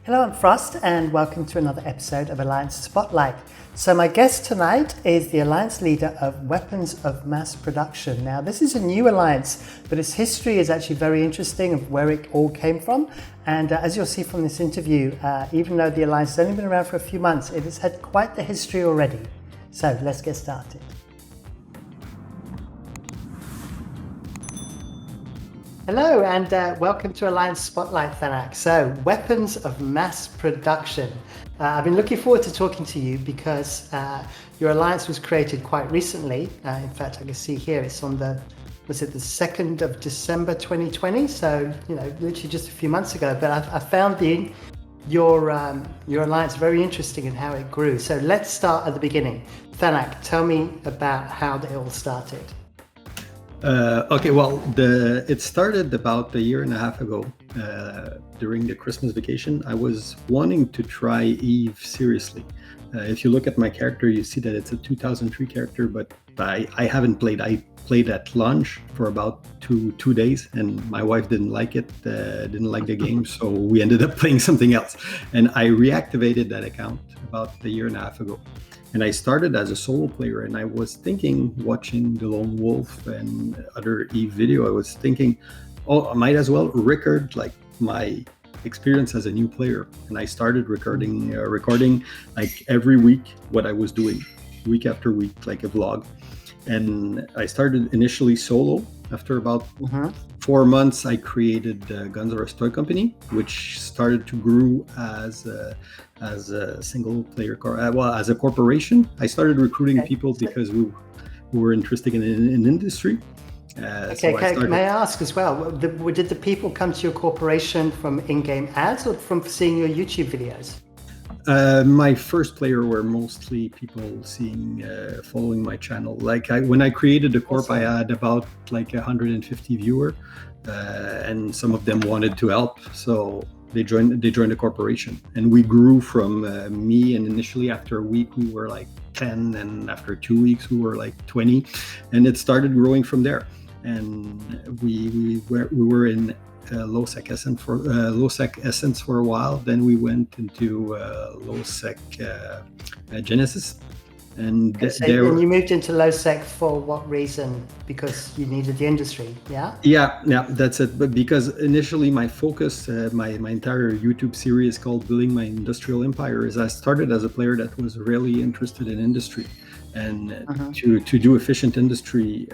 Hello, I'm Frost, and welcome to another episode of Alliance Spotlight. So my guest tonight is the Alliance leader of Weapons of Mass Production. Now, this is a new alliance, but its history is actually very interesting of where it all came from. And as you'll see from this interview, even though the alliance has only been around for a few months, it has had quite the history already. So let's get started. Hello and welcome to Alliance Spotlight, Thanak. So, Weapons of Mass Production. I've been looking forward to talking to you because your alliance was created quite recently. In fact, I can see here it's on the 2nd of December 2020? So, literally just a few months ago. But I found your alliance very interesting in how it grew. So let's start at the beginning. Thanak, tell me about how it all started. It started about a year and a half ago during the Christmas vacation. I was wanting to try Eve seriously. If you look at my character, you see that it's a 2003 character, but I haven't played. I played at launch for about two days, and my wife didn't like it, didn't like the game, so we ended up playing something else. And I reactivated that account about a year and a half ago. And I started as a solo player, and I was thinking, watching the Lone Wolf and other Eve video, I was thinking, I might as well record like my experience as a new player. And I started recording like every week what I was doing, week after week, like a vlog. And I started initially solo. After about 4 months, I created Guns R Us Toy Company, which started to grow as a single player, as a corporation. I started recruiting people because we were interested in industry. May I ask as well, did the people come to your corporation from in-game ads or from seeing your YouTube videos? My first player were mostly people following my channel. Like when I created the corp, I had about like 150 viewers, and some of them wanted to help, so they joined the corporation, and we grew from me. And initially, after a week, we were like 10, and after 2 weeks, we were like 20, and it started growing from there. And we were in low sec essence for a while. Then we went into low sec Genesis, and and you moved into low sec for what reason? Because you needed the industry, yeah? Yeah, that's it. But because initially my focus, my entire YouTube series called Building My Industrial Empire, is I started as a player that was really interested in industry. And to do efficient industry,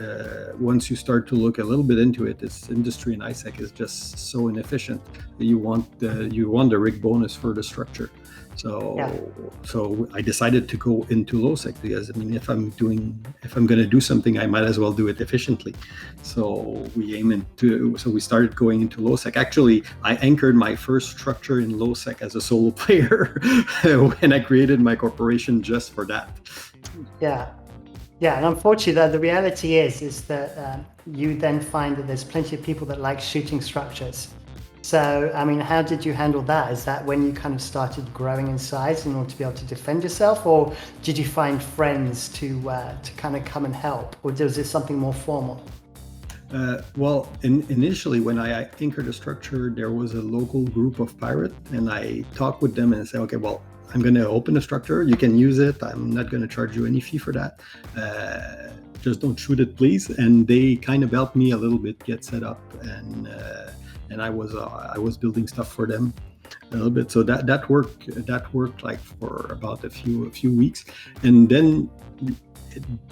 once you start to look a little bit into it, this industry in ISEC is just so inefficient. You want the rig bonus for the structure. So I decided to go into low sec because if I'm going to do something, I might as well do it efficiently. So we started going into low sec. Actually, I anchored my first structure in low sec as a solo player when I created my corporation just for that. Yeah, and unfortunately, the reality is that you then find that there's plenty of people that like shooting structures. So, how did you handle that? Is that when you kind of started growing in size in order to be able to defend yourself, or did you find friends to kind of come and help, or was it something more formal? Initially, when I anchored a structure, there was a local group of pirates, and I talked with them and said, okay, well, I'm going to open a structure. You can use it. I'm not going to charge you any fee for that. Just don't shoot it, please. And they kind of helped me a little bit get set up, and I was building stuff for them a little bit. So that worked like for about a few weeks, and then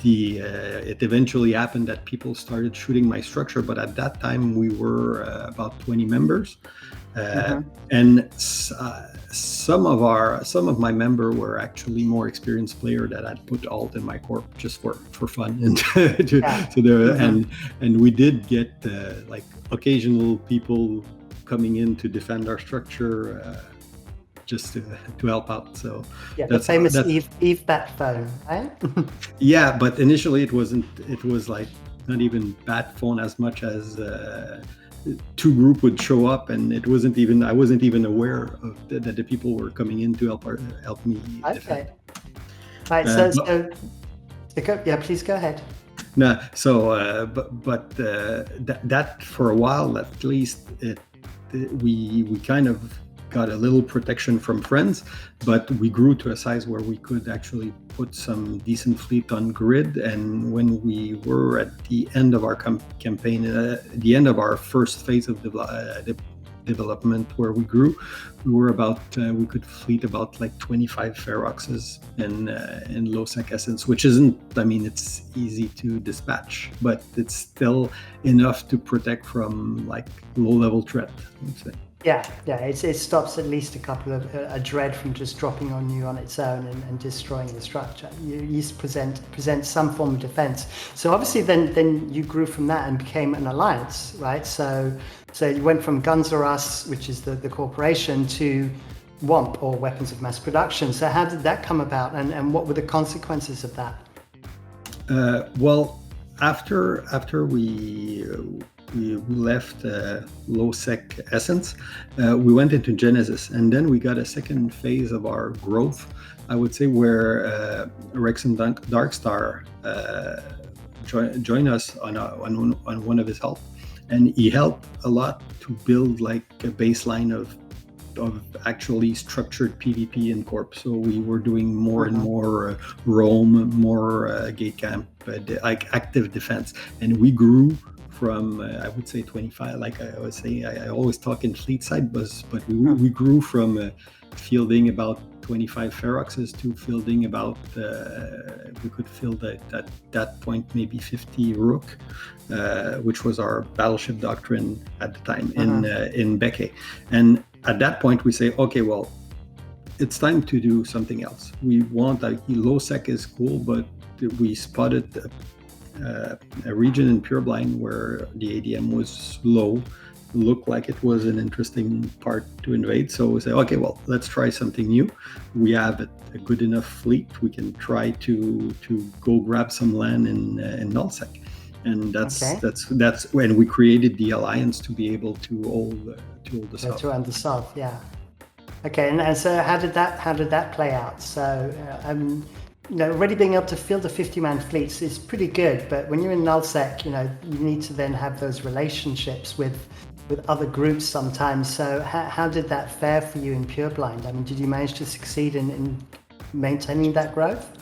it eventually happened that people started shooting my structure. But at that time, we were about 20 members, and some of my members were actually more experienced player that I'd put alt in my corp just for fun and we did get like occasional people coming in to defend our structure just to help out. So the famous Eve bat phone, right? Yeah, but initially it was like not even bat phone as much as two group would show up, and I wasn't even aware of that the people were coming in to help me. Okay. Right. Please go ahead. No. So, that for a while at least, we kind of got a little protection from friends, but we grew to a size where we could actually put some decent fleet on grid. And when we were at the end of our campaign, the end of our first phase of development, where we grew, we were about we could fleet about like 25 feroxes in low sec essence, which isn't, I mean, it's easy to dispatch, but it's still enough to protect from like low level threat, I would say. Yeah, it stops at least a couple of a dread from just dropping on you on its own and destroying the structure. You used to present some form of defense. So obviously, then you grew from that and became an alliance, right? So you went from Guns R Us, which is the corporation, to WOMP, or Weapons of Mass Production. So how did that come about, and what were the consequences of that? Well, after we left low sec essence, we went into Genesis, and then we got a second phase of our growth, I would say, where Rex and Darkstar joined us on one of his help, and he helped a lot to build like a baseline of actually structured PvP in Corp. So we were doing more and more roam, more gate camp, like active defense, and we grew from I would say 25, like I was saying, I always talk in fleet side, but we grew from fielding about 25 feroxes to fielding about we could field at that point maybe 50 rook, which was our battleship doctrine at the time in Becke. And at that point we say, okay, well, it's time to do something else. We want, like, low sec is cool, but we spotted a region in Pureblind where the ADM was low, looked like it was an interesting part to invade. So we say, okay, well, let's try something new. We have a good enough fleet. We can try to go grab some land in nullsec, and that's when we created the alliance to be able to hold the south. To hold the south, yeah. Okay, and so how did that play out? So already being able to field a 50-man fleet is pretty good, but when you're in nullsec, you need to then have those relationships with other groups sometimes. So how did that fare for you in Pureblind? I mean, did you manage to succeed in maintaining that growth?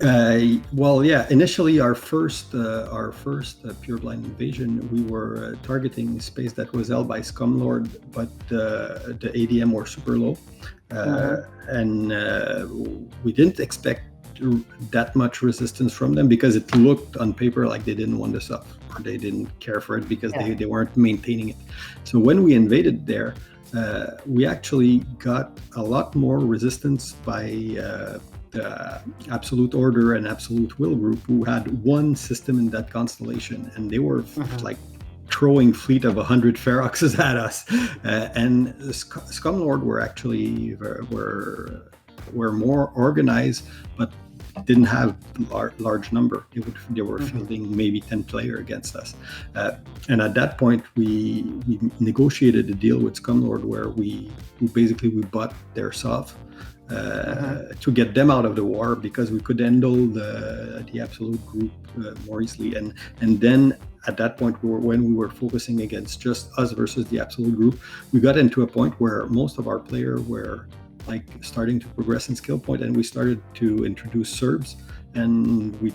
Well, yeah. Initially, our first Pureblind invasion, we were targeting space that was held by Scumlord, but the ADM were super low, and we didn't expect that much resistance from them, because it looked on paper like they didn't want us up, or they didn't care for it because they weren't maintaining it. So when we invaded there, we actually got a lot more resistance by the Absolute Order and Absolute Will group, who had one system in that constellation, and they were like throwing fleet of 100 feroxes at us, and Scumlord were actually were more organized, but didn't have large number. They were fielding maybe 10 player against us, and at that point we negotiated a deal with Scumlord where we bought their SOV to get them out of the war, because we could handle the Absolute group more easily. And then at that point, when we were focusing against just us versus the Absolute group, we got into a point where most of our players were like starting to progress in skill point, and we started to introduce Serbs, and we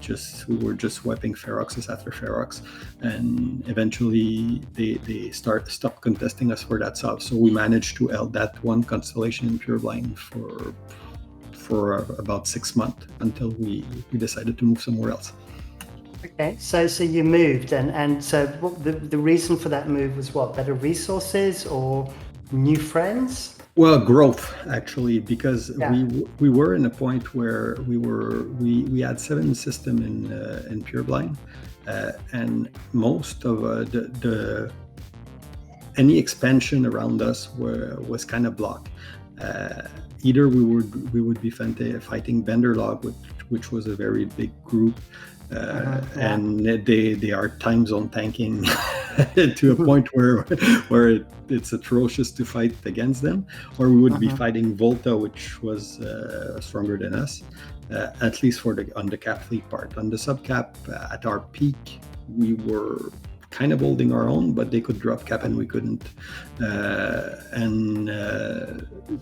were just wiping feroxes after ferox, and eventually they stopped contesting us for that sub. So we managed to hold that one constellation in Pureblind for about 6 months, until we decided to move somewhere else. Okay, so you moved, and so the reason for that move was what? Better resources or new friends? Well, growth, actually, because we were in a point where we had 7 system in Pureblind, and most of any expansion around us was kind of blocked. Either we would be fighting Benderlog, which was a very big group, and they are time zone tanking to a point where it's atrocious to fight against them, or we would be fighting Volta, which was stronger than us, at least on the cap fleet part. On the subcap, at our peak, we were kind of holding our own, but they could drop cap and we couldn't.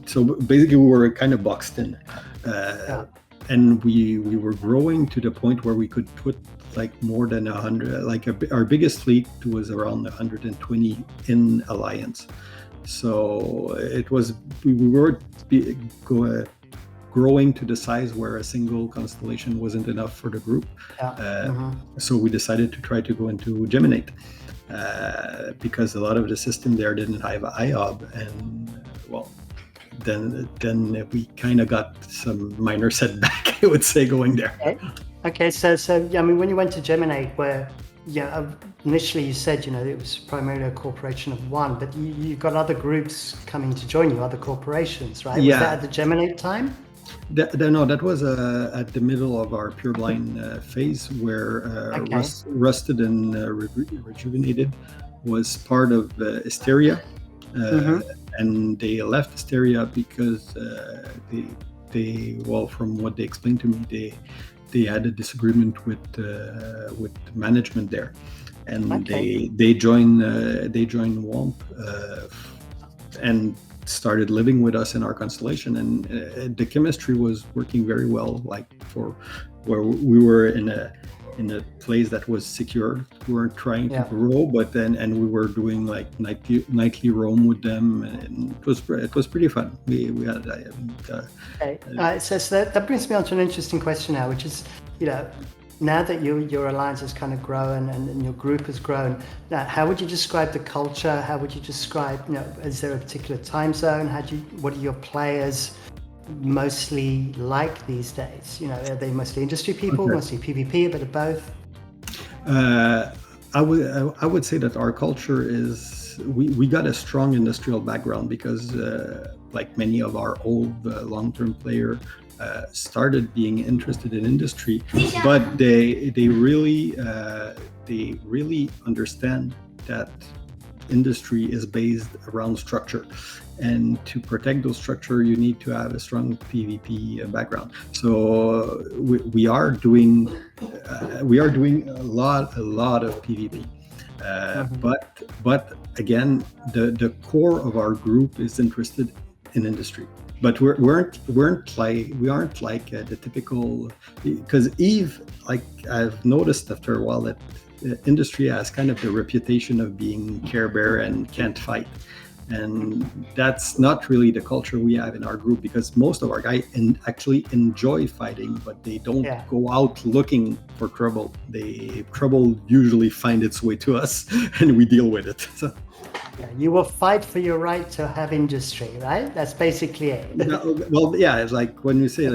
So basically we were kind of boxed in. And we were growing to the point where we could put like more than 100, like our biggest fleet was around 120 in Alliance. So it was, we were growing to the size where a single constellation wasn't enough for the group. So we decided to try to go into Geminate because a lot of the system there didn't have IOB, and well, then we kind of got some minor setback, I would say, going there. Okay. So I mean, when you went to Geminate, where initially you said it was primarily a corporation of one, but you got other groups coming to join you, other corporations, right? Yeah. Was that at the Geminate time? No, that was at the middle of our pure blind phase, where Rusted and Rejuvenated was part of Hysteria. And they left Hysteria because they well, from what they explained to me, they had a disagreement with management there, and they joined WOMP and started living with us in our constellation, and the chemistry was working very well, like for where we were in a place that was secure. We weren't trying to grow, but then we were doing like nightly roam with them, and it was pretty fun. We had so that brings me on to an interesting question now, which is now that your alliance has kind of grown and your group has grown, now how would you describe the culture? How would you describe, is there a particular time zone? What are your players mostly like these days? Are they mostly industry people, mostly PvP, a bit of both? I would say that our culture is, we got a strong industrial background because like many of our old long-term player started being interested in industry, but they really understand that industry is based around structure, and to protect those structure you need to have a strong PvP background. So we are doing a lot of PvP, but again the core of our group is interested in industry. But we aren't like the typical, because Eve, like I've noticed after a while that industry has kind of the reputation of being Care Bear and can't fight, and that's not really the culture we have in our group, because most of our guys actually enjoy fighting, but they don't go out looking for trouble. Trouble usually find its way to us, and we deal with it. So. You will fight for your right to have industry, right? That's basically it. Well, yeah, it's like when you say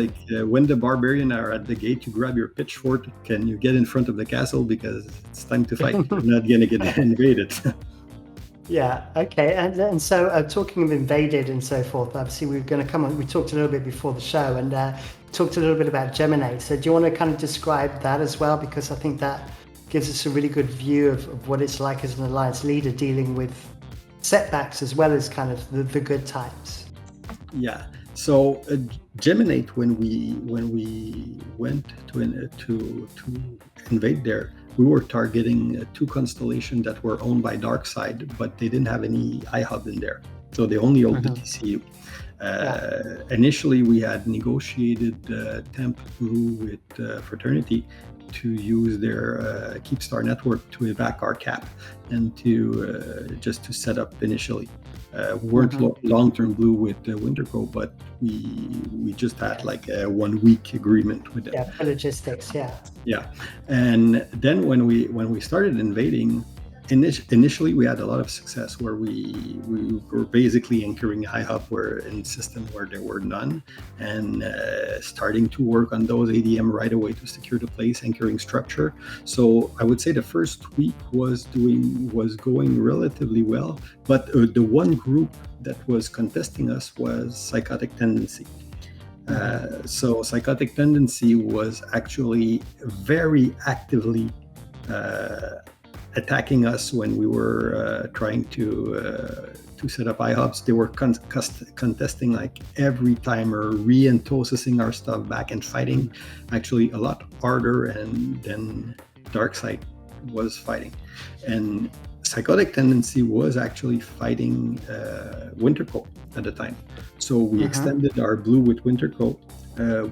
when the barbarian are at the gate, you grab your pitchfork and you get in front of the castle because it's time to fight. You're not going to get invaded. Yeah, okay. And so talking of invaded and so forth, obviously we're going to come on, we talked a little bit before the show and talked a little bit about Geminate. So do you want to kind of describe that as well? Because I think that gives us a really good view of what it's like as an alliance leader dealing with setbacks as well as kind of the good times. Yeah. So Geminate, when we went to invade there, we were targeting two constellations that were owned by Darkside, but they didn't have any iHub in there, so they only owned the TCU. Initially, we had negotiated Temp Blue with Fraternity to use their Keepstar network to evac our cap and to just to set up initially. We weren't long-term blue with Wintercode, but we just had like a 1 week agreement with them. Yeah, for logistics, Yeah, and then when we started invading, initially we had a lot of success where we were basically anchoring high hub where in system where there were none, and starting to work on those ADM right away to secure the place, anchoring structure. So I would say the first week was going relatively well, but the one group that was contesting us was Psychotic Tendency. So Psychotic Tendency was actually very actively attacking us when we were trying to set up iHubs. They were contesting like every timer, re-entosing our stuff back and fighting actually a lot harder and then Darkside was fighting, and Psychotic Tendency was actually fighting Wintercode at the time. So we extended our blue with Wintercode,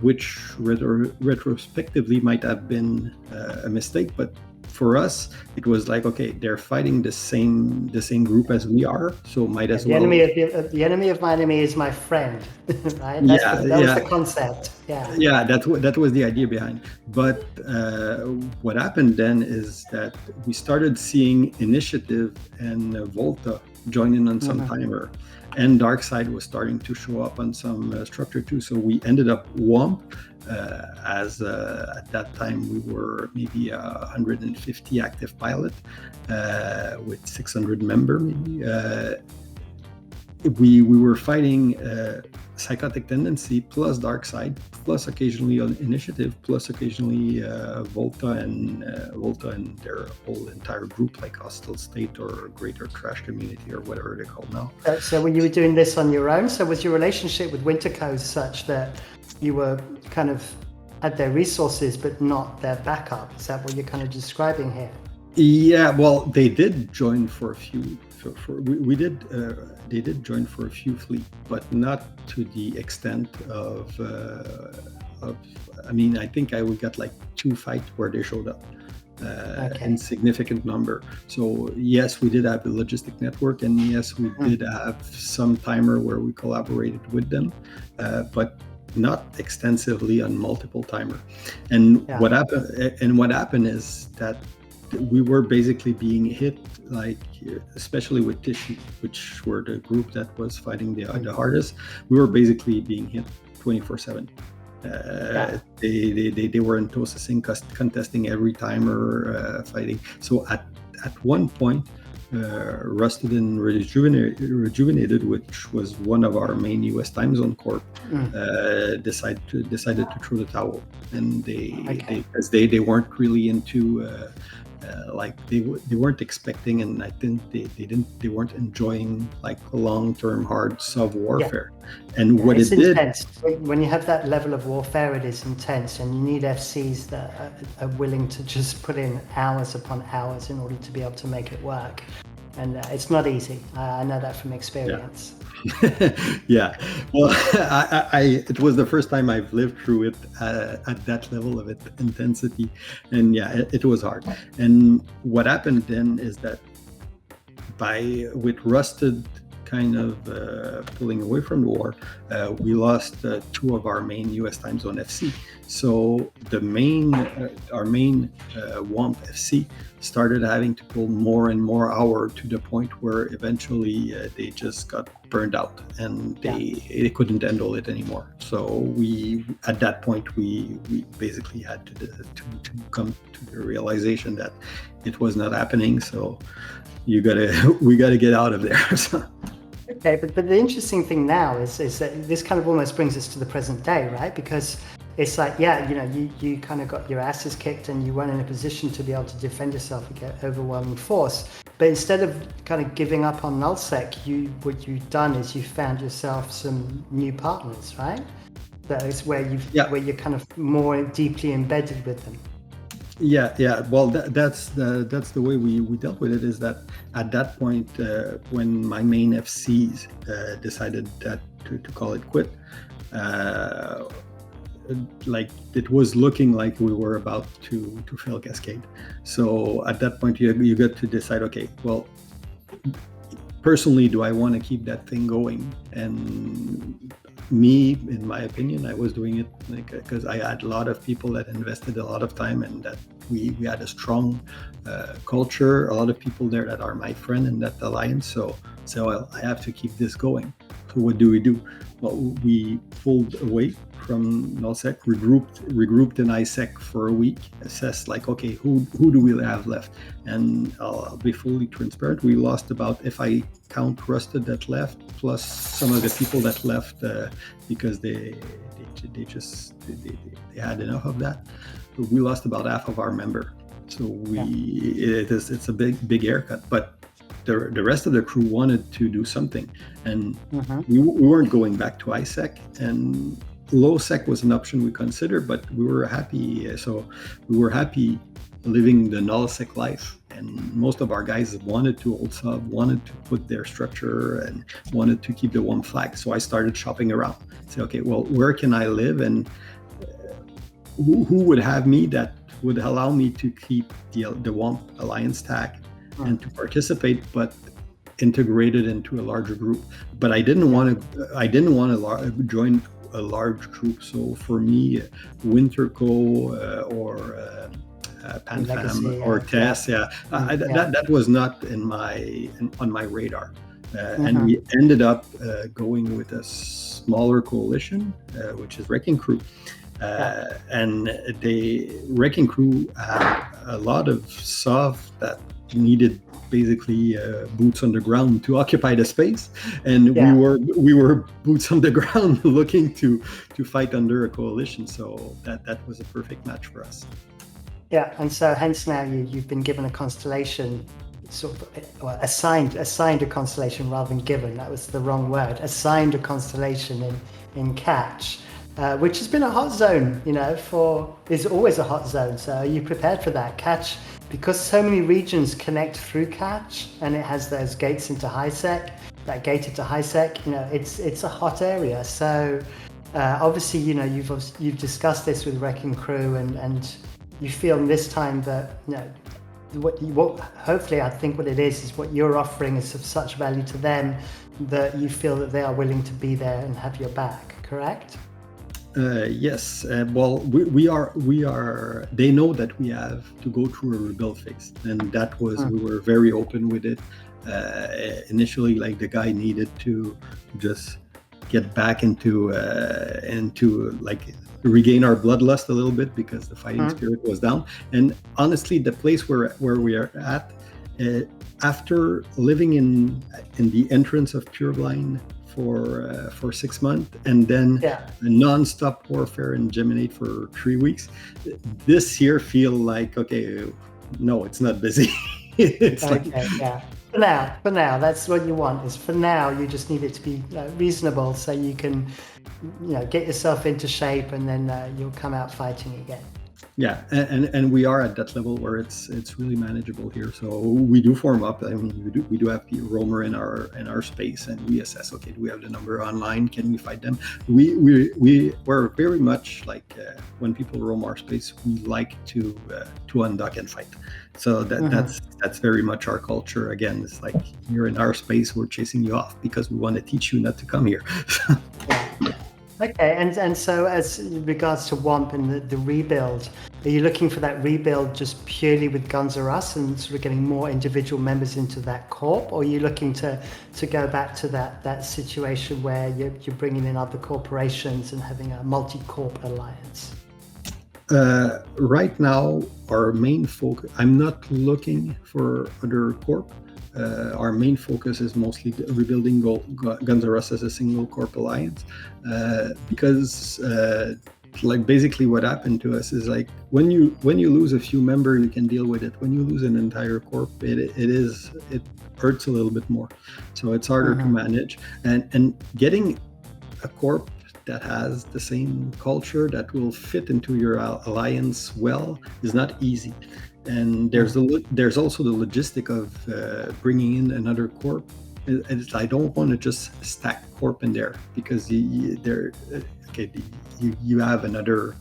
which retrospectively might have been a mistake, but for us it was like, okay, they're fighting the same group as we are, so might as well. The enemy of my enemy is my friend, right? That was the concept. Yeah, that was the idea behind. But what happened then is that we started seeing Initiative and Volta join in on some timer, and Darkside was starting to show up on some structure too. So we ended up WOMP, as at that time we were maybe 150 active pilot with 600 member maybe. We were fighting Psychotic Tendency plus Darkside plus occasionally on Initiative plus occasionally Volta and their whole entire group, like Hostile State or Greater Trash Community or whatever they call now. So when you were doing this on your own, so was your relationship with Wintercode such that you were kind of at their resources but not their backup? Is that what you're kind of describing here? Yeah, well, they did join for a few. They did join for a few fleet, but not to the extent of. I mean, I think we got like 2 fights where they showed up. In significant number. So yes, we did have the logistic network, and yes, we did have some timer where we collaborated with them, but not extensively on multiple timer. And what happened is that we were basically being hit, like especially with Tichy, which were the group that was fighting the hardest. We were basically being hit 24/7. They were in processing, contesting every timer, fighting. So at one point, Rusted and Rejuvenated, which was one of our main US time zone corp, decided to throw the towel, and because they weren't really into like they weren't expecting, and I think they weren't enjoying like long-term hard sub warfare. And what it did, intense. When you have that level of warfare, it is intense, and you need FCs that are willing to just put in hours upon hours in order to be able to make it work. And it's not easy. I know that from experience. Yeah. Well, it was the first time I've lived through it at that level of intensity, and it was hard. And what happened then is that with Rusted kind of pulling away from the war, we lost 2 of our main US time zone FC. So our main WOMP FC started having to pull more and more hour, to the point where eventually they just got burned out, and they couldn't handle it anymore. So at that point we basically had to come to the realization that it was not happening. So we gotta get out of there. So. Okay, but the interesting thing now is that this kind of almost brings us to the present day, right? Because it's like, you kind of got your asses kicked and you weren't in a position to be able to defend yourself against overwhelming force. But instead of kind of giving up on nullsec, what you've done is you found yourself some new partners, right? That is where you're kind of more deeply embedded with them. Yeah. Well, that's the way we dealt with it. Is that at that point, when my main FCs decided that to call it quit, like it was looking like we were about to fail Cascade. So at that point, you got to decide. Okay, well, personally, do I want to keep that thing going? And me, in my opinion, I was doing it because I had a lot of people that invested a lot of time, and that we had a strong culture, a lot of people there that are my friend in that alliance. So well, I have to keep this going. So what do? Well, we pulled away from nullsec, regrouped in ISEC for a week, assessed like, okay, who do we have left? And I'll be fully transparent, we lost about, if I count Rusted that left, plus some of the people that left because they had enough of that, we lost about half of our member. So it's a big haircut, but the rest of the crew wanted to do something, and we weren't going back to ISEC, and low sec was an option we considered, but we were happy. So we were happy living the nullsec life, and most of our guys wanted to hold sub, wanted to put their structure, and wanted to keep the one flag. So I started shopping around. Say, okay, well, where can I live, and who would have me that would allow me to keep the WOMP alliance tag and to participate, but integrated into a larger group. But I didn't want to join a large group. So for me, Wintercode or PanFam Legacy, or TESS, that was not on my radar. And we ended up going with a smaller coalition, which is Wrecking Crew. And the Wrecking Crew had a lot of stuff that needed basically boots on the ground to occupy the space, and we were boots on the ground looking to fight under a coalition. So that was a perfect match for us. Yeah, and so hence now you've been given a constellation, sort of assigned a constellation rather than given. That was the wrong word. Assigned a constellation in Catch. Which has been a hot zone, is always a hot zone. So are you prepared for that? Catch, because so many regions connect through Catch, and it has those gates into HiSec, that gate into HiSec, it's a hot area. So obviously, you've discussed this with Wrecking Crew, and you feel this time that, what hopefully I think what it is what you're offering is of such value to them that you feel that they are willing to be there and have your back, correct? Yes. Well, we are. They know that we have to go through a rebuild phase, and that was we were very open with it. Initially, like the guy needed to just get back into like regain our bloodlust a little bit because the fighting spirit was down. And honestly, the place where we are at, after living in the entrance of Pureblind for 6 months, and then a non-stop warfare in Geminate for 3 weeks, this year feel like, okay, no, it's not busy. It's For now, that's what you want. Is for now, you just need it to be reasonable, so you can, get yourself into shape, and then you'll come out fighting again. Yeah, and we are at that level where it's really manageable here. So we do form up. I mean, we do have roamer in our space, and we assess. Okay, do we have the number online? Can we fight them? We're very much like when people roam our space, we like to undock and fight. So that's very much our culture. Again, it's like you're in our space, we're chasing you off because we want to teach you not to come here. Okay, and so as regards to WOMP and the rebuild, are you looking for that rebuild just purely with Guns R Us and sort of getting more individual members into that corp, or are you looking to go back to that situation where you're bringing in other corporations and having a multi-corp alliance? Right now, our main focus, I'm not looking for other corp. Our main focus is mostly rebuilding Guns R Us as a single corp alliance, because like basically what happened to us is like when you lose a few members, you can deal with it. When you lose an entire corp, it hurts a little bit more. So it's harder to manage, and getting a corp that has the same culture that will fit into your alliance well is not easy. And there's also the logistic of bringing in another corp. I don't want to just stack corp in there because you have another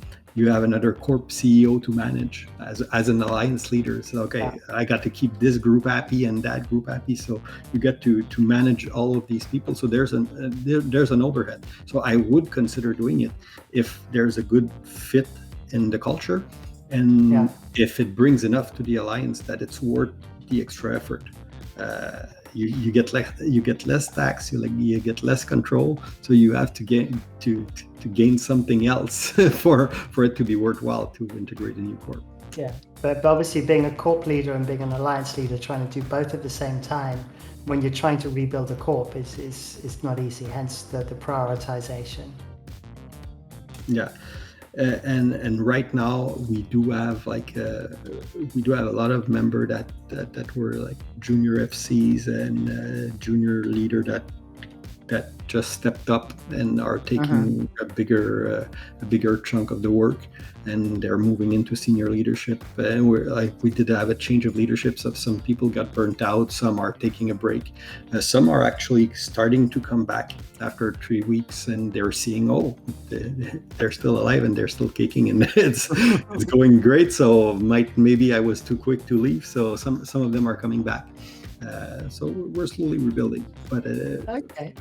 corp CEO to manage as an alliance leader. So I got to keep this group happy and that group happy. So you get to manage all of these people. So there's an overhead. So I would consider doing it if there's a good fit in the culture. And if it brings enough to the alliance that it's worth the extra effort, you get less tax, you get less control, so you have to gain something else for it to be worthwhile to integrate a new corp. Yeah, but obviously being a corp leader and being an alliance leader, trying to do both at the same time when you're trying to rebuild a corp is not easy. Hence the prioritization. Yeah. And right now we do have a lot of members that were like junior FCs and junior leader that that just stepped up and are taking a bigger chunk of the work, and they're moving into senior leadership. And we did have a change of leaderships. Of some people got burnt out, some are taking a break, some are actually starting to come back after 3 weeks, and they're seeing, oh, they're still alive and they're still kicking, and it's going great. So maybe I was too quick to leave. So some of them are coming back. So we're slowly rebuilding. But okay.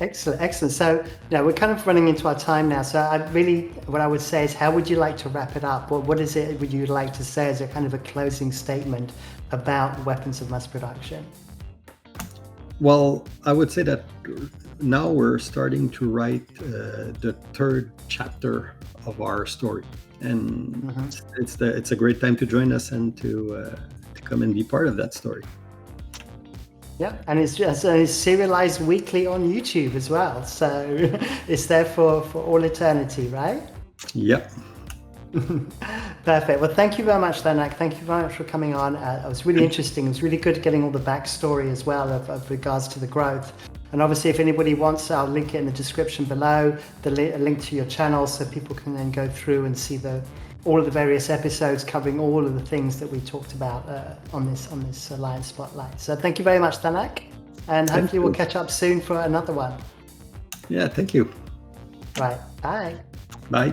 Excellent. So, we're kind of running into our time now. So what I would say is, how would you like to wrap it up? What is it would you like to say as a kind of a closing statement about weapons of mass production? Well, I would say that now we're starting to write the third chapter of our story, and it's a great time to join us and to come and be part of that story. Yeah, and it's serialized weekly on YouTube as well, so it's there for all eternity, right? Yep. Perfect. Well, thank you very much, Thanak. Thank you very much for coming on. It was really interesting. It was really good getting all the backstory as well of regards to the growth. And obviously, if anybody wants, I'll link it in the description below, a link to your channel, so people can then go through and see all of the various episodes covering all of the things that we talked about on this Alliance Spotlight. So thank you very much, Thanak, and hopefully we'll catch up soon for another one. Yeah, thank you. Right, bye. Bye.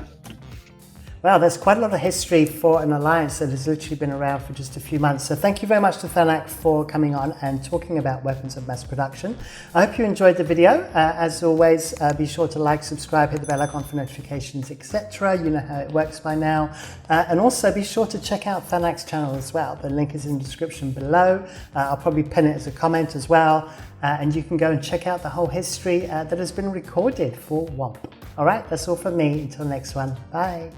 Well, there's quite a lot of history for an alliance that has literally been around for just a few months. So thank you very much to Thanak for coming on and talking about weapons of mass production. I hope you enjoyed the video. As always, be sure to like, subscribe, hit the bell icon for notifications, etc. You know how it works by now. And also be sure to check out Thanak's channel as well. The link is in the description below. I'll probably pin it as a comment as well. And you can go and check out the whole history that has been recorded for WOMP. All right, that's all from me. Until next one. Bye.